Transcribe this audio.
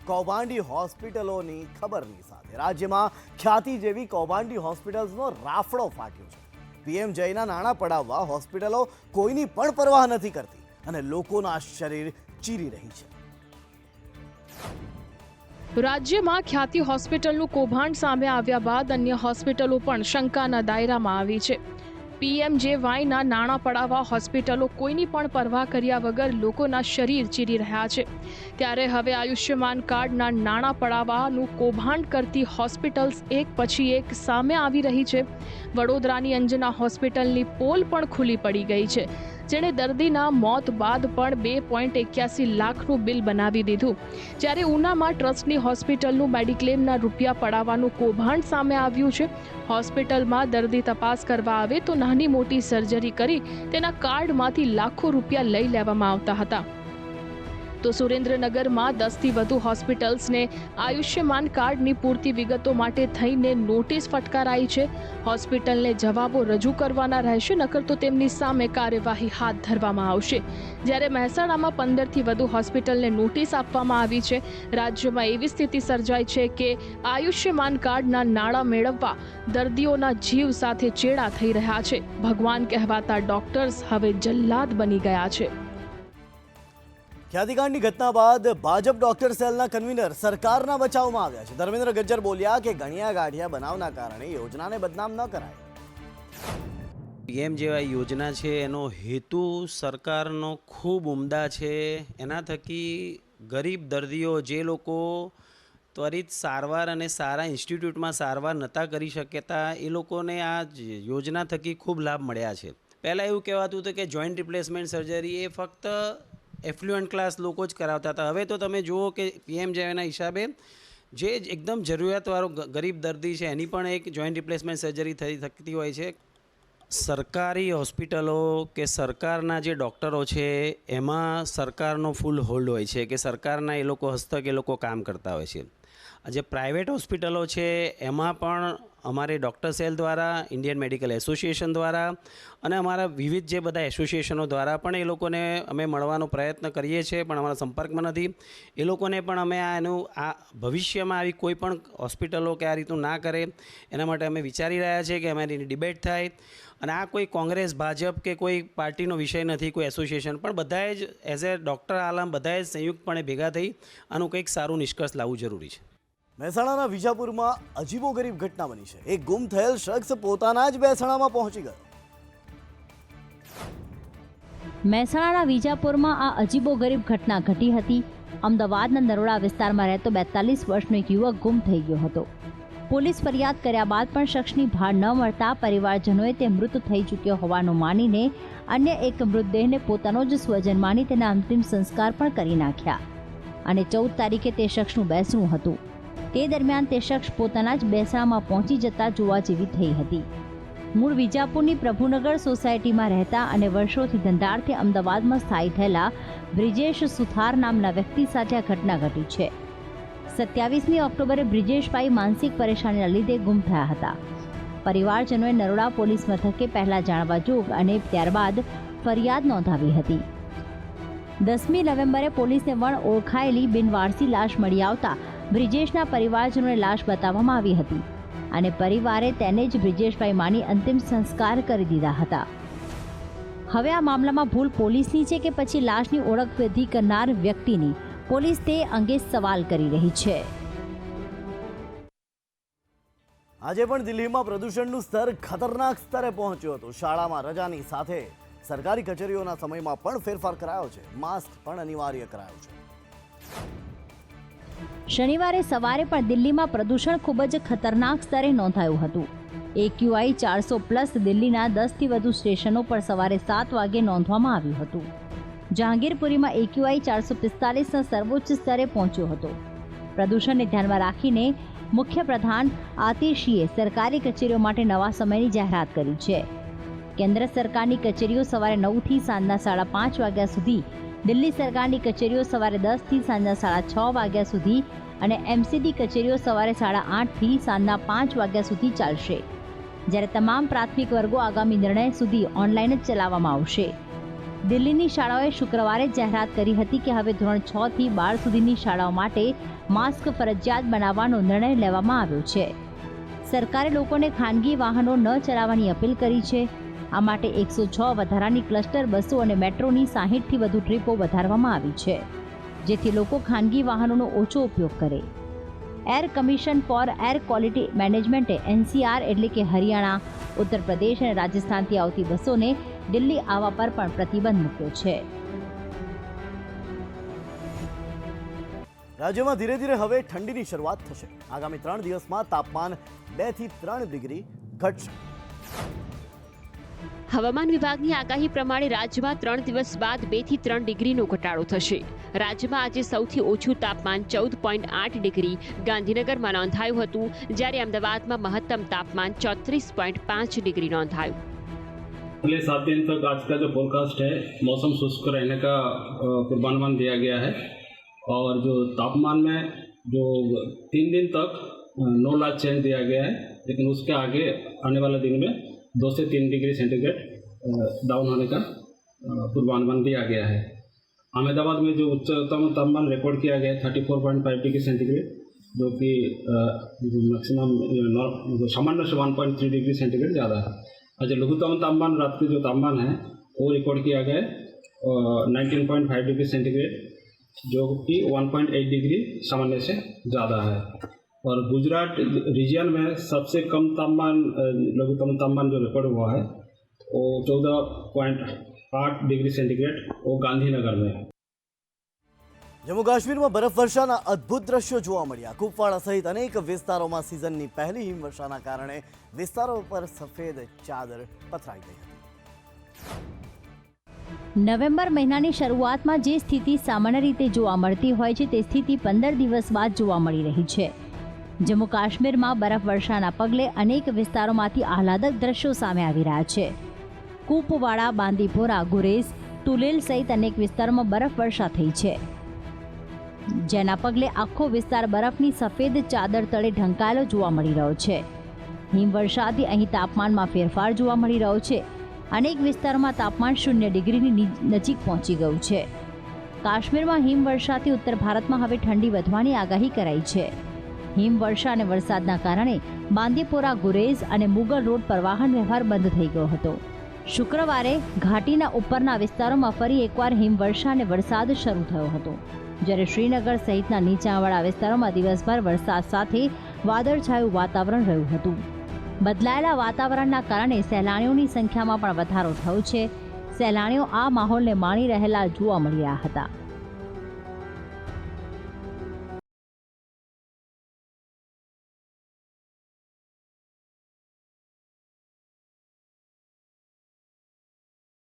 કૌભાંડી હોસ્પિટલોની ખબરની સાથે રાજ્યમાં ખ્યાતિ જેવી કૌભાંડી હોસ્પિટલ્સનો રાફડો ફાટ્યો છે। પીએમ જયના નાણાં પડાવવા હોસ્પિટલો કોઈની પણ પરવાહ નથી કરતી અને લોકોના શરીર ચીરી રહી છે। રાજ્યમાં ખ્યાતિ હોસ્પિટલનું કૌભાંડ સામે આવ્યા બાદ અન્ય હોસ્પિટલો પણ શંકાના દાયરામાં આવી છે। પીએમજેવાયના નાણાં પડાવવા હોસ્પિટલો કોઈની પણ પરવાહ કર્યા વગર લોકોના શરીર ચીરી રહ્યા છે। ત્યારે હવે આયુષ્યમાન કાર્ડના નાણાં પડાવવાનું કૌભાંડ કરતી હોસ્પિટલ્સ એક પછી એક સામે આવી રહી છે। વડોદરાની અંજના હોસ્પિટલની પોલ પણ ખુલ્લી પડી ગઈ છે, જેણે દર્દીના મોત બાદ પણ 2.81 લાખનું બિલ બનાવી દીધું। જ્યારે ઉનામાં ટ્રસ્ટની હોસ્પિટલનું મેડિક્લેમના રૂપિયા પડાવવાનું કૌભાંડ સામે આવ્યું છે। હોસ્પિટલમાં દર્દી તપાસ કરવા આવે તો નાની મોટી સર્જરી કરી તેના કાર્ડમાંથી લાખો રૂપિયા લઈ લેવામાં આવતા હતા। તો સુરેન્દ્રનગરમાં 10થી વધુ હોસ્પિટલ્સને આયુષ્યમાન કાર્ડની પૂરતી વિગતો માટે થઈને નોટિસ ફટકારાઈ છે। હોસ્પિટલને જવાબો રજૂ કરવાના રહેશે, નકર તો તેમની સામે કાર્યવાહી હાથ ધરવામાં આવશે। જ્યારે મહેસાણામાં 15થી વધુ હોસ્પિટલને નોટિસ આપવામાં આવી છે। રાજ્યમાં એવી સ્થિતિ સર્જાઈ છે કે આયુષ્યમાન કાર્ડના નાણાં મેળવવા દર્દીઓના જીવ સાથે ચેડા થઈ રહ્યા છે। ભગવાન કહેવાતા ડોક્ટર્સ હવે જલ્લાદ બની ગયા છે। ખ્યાતિકાંડની ઘટના બાદ ભાજપ ડોક્ટર સેલના કન્વીનર સરકારના બચાવમાં આવ્યા છે। ધર્મેન્દ્ર ગજ્જર બોલ્યા કે ગણ્યા ગાંઠિયા બનાવના કારણે યોજનાને બદનામ ન કરાય। પીએમજેવાય યોજના છે એનો હેતુ સરકારનો ખૂબ ઉમદા છે। એના થકી ગરીબ દર્દીઓ જે લોકો ત્વરિત સારવાર અને સારા ઇન્સ્ટિટ્યૂટમાં સારવાર નહોતા કરી શકતા એ લોકોને આ યોજના થકી ખૂબ લાભ મળ્યા છે। પહેલાં એવું કહેવાતું હતું કે જોઈન્ટ રિપ્લેસમેન્ટ સર્જરી એ ફક્ત એફ્લુઅન્ટ ક્લાસ લોકો જ કરાવતા હતા। હવે તો તમે જુઓ કે પીએમજેવાયના હિસાબે જે એકદમ જરૂરિયાતવાળો ગરીબ દર્દી છે એની પણ એક જોઈન્ટ રિપ્લેસમેન્ટ સર્જરી થઈ શકતી હોય છે। સરકારી હોસ્પિટલો કે સરકારના જે ડૉક્ટરો છે એમાં સરકારનો ફૂલ હોલ્ડ હોય છે કે સરકારના એ લોકો હસ્તક એ લોકો કામ કરતા હોય છે। જે પ્રાઇવેટ હોસ્પિટલો છે એમાં પણ અમારે ડૉક્ટર સેલ દ્વારા, ઇન્ડિયન મેડિકલ એસોસિએશન દ્વારા અને અમારા વિવિધ જે બધા એસોસિએશનો દ્વારા પણ એ લોકોને અમે મળવાનો પ્રયત્ન કરીએ છીએ, પણ અમારા સંપર્કમાં નથી। એ લોકોને પણ અમે આ ભવિષ્યમાં આવી કોઈ પણ હોસ્પિટલો કે આ રીતનું ના કરે એના માટે અમે વિચારી રહ્યા છીએ કે અમારી ડિબેટ થાય। અને આ કોઈ કોંગ્રેસ, ભાજપ કે કોઈ પાર્ટીનો વિષય નથી, કોઈ એસોસિએશન, પણ બધાએ જ એઝ એ ડૉક્ટર આલમ બધાએ જ સંયુક્તપણે ભેગા થઈ આનું કંઈક સારું નિષ્કર્ષ લાવવું જરૂરી છે। મહેસાણાના વિજાપુરમાં અજીબોગરીબ ઘટના બની છે। એક ગુમ થયેલ શખ્સ પોતાના જ મહેસાણામાં પહોંચી ગયો। મહેસાણાના વિજાપુરમાં આ અજીબોગરીબ ઘટના ઘટી હતી। અમદાવાદના નરોડા વિસ્તારમાં રહેતો 42 વર્ષનો એક યુવક ગુમ થઈ ગયો હતો। પોલીસ ફરિયાદ કર્યા બાદ પણ શખ્સની ભાળ ન મળતા પરિવારજનોએ તે મૃત થઈ ચૂક્યો હોવાનું માનીને અન્ય એક મૃતદેહને પોતાનો જ સ્વજન માની તેના અંતિમ સંસ્કાર પણ કરી નાખ્યા અને 14 તારીખે તે શખ્સનું બેસણું હતું। તે દરમિયાન તે શખ્સ પોતાના જ બેસણામાં પહોંચી જતા જોવા જેવી થઈ હતી। મૂળ વિજાપુરની પ્રભુનગર સોસાયટીમાં રહેતા અને વર્ષોથી ધંધાર્થે અમદાવાદમાં સ્થાયી થયેલા બ્રિજેશ સુથાર નામના વ્યક્તિ સાથે આ ઘટના ઘટી છે। 27મી ઓક્ટોબરે બ્રિજેશભાઈ માનસિક પરેશાનીના લીધે ગુમ થયા હતા। પરિવારજનોએ નરોડા પોલીસ મથકે પહેલા જાણવા જોગ અને ત્યારબાદ ફરિયાદ નોંધાવી હતી। 10મી નવેમ્બરે પોલીસને વણ ઓળખાયેલી બિનવારસી લાશ મળી આવતા બ્રિજેશના પરિવારજનોને લાશ બતાવવામાં આવી હતી અને પરિવારે તેને જ બ્રિજેશભાઈ માની અંતિમ સંસ્કાર કરી દીધા હતા। હવે આ મામલામાં ભૂલ પોલીસની છે કે પછી લાશની ઓળખ વિધિ કરનાર વ્યક્તિની? પોલીસ તે અંગે સવાલ કરી રહી છે। આજે પણ દિલ્હીમાં પ્રદૂષણનું સ્તર ખતરનાક સ્તરે પહોંચ્યું હતું। શાળામાં રજાની સાથે સરકારી કચેરીઓના સમયમાં પણ ફેરફાર કરાયો છે। માસ્ક પણ અનિવાર્ય કરાયો છે। શનિવારે સવારે પણ દિલ્હીમાં પ્રદૂષણ ખૂબ જ ખતરનાક સ્તરે નોંધાયું હતું। AQI 400+ દિલ્હીના 10થી વધુ સ્ટેશનો પર સવારે 7 વાગે નોંધવામાં આવ્યું હતું। જહાંગીરપુરીમાં AQI 445ના સર્વોચ્ચ સ્તરે પહોંચ્યો હતો। પ્રદૂષણને ધ્યાનમાં રાખીને મુખ્ય પ્રધાન આતિશીએ સરકારી કચેરીઓ માટે નવા સમયની જાહેરાત કરી છે। કેન્દ્ર સરકારની કચેરીઓ સવારે 9થી સાંજના 5:30 વાગ્યા સુધી, દિલ્હી સરકારની કચેરીઓ સવારે 10થી સાંજના 6:30 વાગ્યા સુધી અને MCD કચેરીઓ સવારે 8:30થી સાંજના 5 વાગ્યા સુધી ચાલશે। જ્યારે તમામ પ્રાથમિક વર્ગો આગામી નિર્ણય સુધી ઓનલાઈન જ ચલાવવામાં આવશે। દિલ્હીની શાળાઓએ શુક્રવારે જાહેરાત કરી હતી કે હવે ધોરણ 6 થી 12 સુધીની શાળાઓ માટે માસ્ક ફરજિયાત બનાવવાનો નિર્ણય લેવામાં આવ્યો છે. સરકારે લોકોને ખાનગી વાહનો ન ચલાવવાની અપીલ કરી છે. આ માટે 106 વધારાની ક્લસ્ટર બસો અને મેટ્રોની 60થી વધુ ટ્રીપો વધારવામાં આવી છે, જેથી લોકો ખાનગી વાહનોનો ઓછો ઉપયોગ કરે. Air commission for air quality મેનેજમેન્ટે NCR એટલે કે હરિયાણા, ઉત્તર પ્રદેશ અને રાજસ્થાનથી આવતી બસોને દિલ્હી આવવા પર પણ પ્રતિબંધ મૂક્યો છે. રાજ્યમાં ધીરે ધીરે હવે ઠંડીની શરૂઆત થશે. આગામી 3 દિવસમાં તાપમાન 2 થી 3 ડિગ્રી ઘટશે. હવામાન વિભાગની આગાહી પ્રમાણે રાજ્યમાં 3 દિવસ બાદ 2 થી 3 ડિગ્રીનો ઘટાડો થશે. રાજ્યમાં આજે સૌથી ઓછું તાપમાન 14.8 ડિગ્રી ગાંધીનગરમાં નોંધાયું હતું, જ્યારે અમદાવાદમાં મહત્તમ તાપમાન 34.5 ડિગ્રી નોંધાયું. अगले 7 दिन तक आज का जो फोरकास्ट है मौसम शुष्क रहने का पूर्वानुमान दिया गया है और जो तापमान में जो 3 दिन तक नो लार्ज चेंज दिया गया है, लेकिन उसके आगे आने वाले दिन में 2 से 3 डिग्री सेंटीग्रेड डाउन होने का पूर्वानुमान दिया गया है. अहमदाबाद में जो उच्चतम तापमान रिकॉर्ड किया गया है 34.5 डिग्री सेंटीग्रेड, जो कि मैक्सिमम सामान्य से 1.3 डिग्री सेंटीग्रेड ज़्यादा है. आज लघुतम तापमान रात के जो तापमान है वो रिकॉर्ड किया गया है 19.5 डिग्री सेंटीग्रेड, जो कि 1.8 डिग्री सामान्य से ज़्यादा है. और गुजरात रीजन में सबसे कम तापमान लघुतम तापमान जो रिकॉर्ड हुआ है वो 14.8 डिग्री सेंटीग्रेड वो गांधीनगर में है. જમ્મુ કાશ્મીરમાં બરફવર્ષાના અદ્ભુત દ્રશ્યો જોવા મળ્યા. કુપવાડા સહિત અનેક વિસ્તારોમાં સિઝનની પહેલી હિમવર્ષાના કારણે વિસ્તારો પર સફેદ ચાદર પથરાઈ ગઈ હતી. નવેમ્બર મહિનાની શરૂઆતમાં જે સ્થિતિ સામાન્ય રીતે જોવા મળતી હોય છે તે સ્થિતિ 15 દિવસ બાદ જોવા મળી રહી છે. જમ્મુ કાશ્મીરમાં બરફવર્ષાના પગલે અનેક વિસ્તારોમાંથી આહલાદક દ્રશ્યો સામે આવી રહ્યા છે. કુપવાડા, બાંદીપોરા, ગુરેઝ, તુલેલ સહિત અનેક વિસ્તારોમાં બરફવર્ષા થઈ છે, જેના પગલે આખો વિસ્તાર બરફની સફેદ ચાદર તળે ઢંકાયેલો જોવા મળી રહ્યો છે. હિમવર્ષાથી અહીં તાપમાનમાં ફેરફાર જોવા મળી રહ્યો છે. અનેક વિસ્તારોમાં તાપમાન 0 ડિગ્રીની નજીક પહોંચી ગયું છે. કાશ્મીરમાં હિમવર્ષાથી ઉત્તર ભારતમાં હવે ઠંડી વધવાની આગાહી કરાઈ છે. હિમવર્ષા અને વરસાદના કારણે બાંદીપોરા, ગુરેઝ અને મુગલ રોડ પર વાહન વ્યવહાર બંધ થઈ ગયો હતો. શુક્રવારે ઘાટીના ઉપરના વિસ્તારોમાં ફરી એકવાર હિમવર્ષા અને વરસાદ શરૂ થયો હતો, જ્યારે શ્રીનગર સહિતના નીચાણવાળા વિસ્તારોમાં દિવસભર વરસાદ સાથે વાદળછાયું વાતાવરણ રહ્યું હતું. બદલાયેલા વાતાવરણના કારણે સહેલાણીઓની સંખ્યામાં પણ વધારો થયો છે. સહેલાણીઓ આ માહોલને માણી રહેલા જોવા મળી રહ્યા હતા.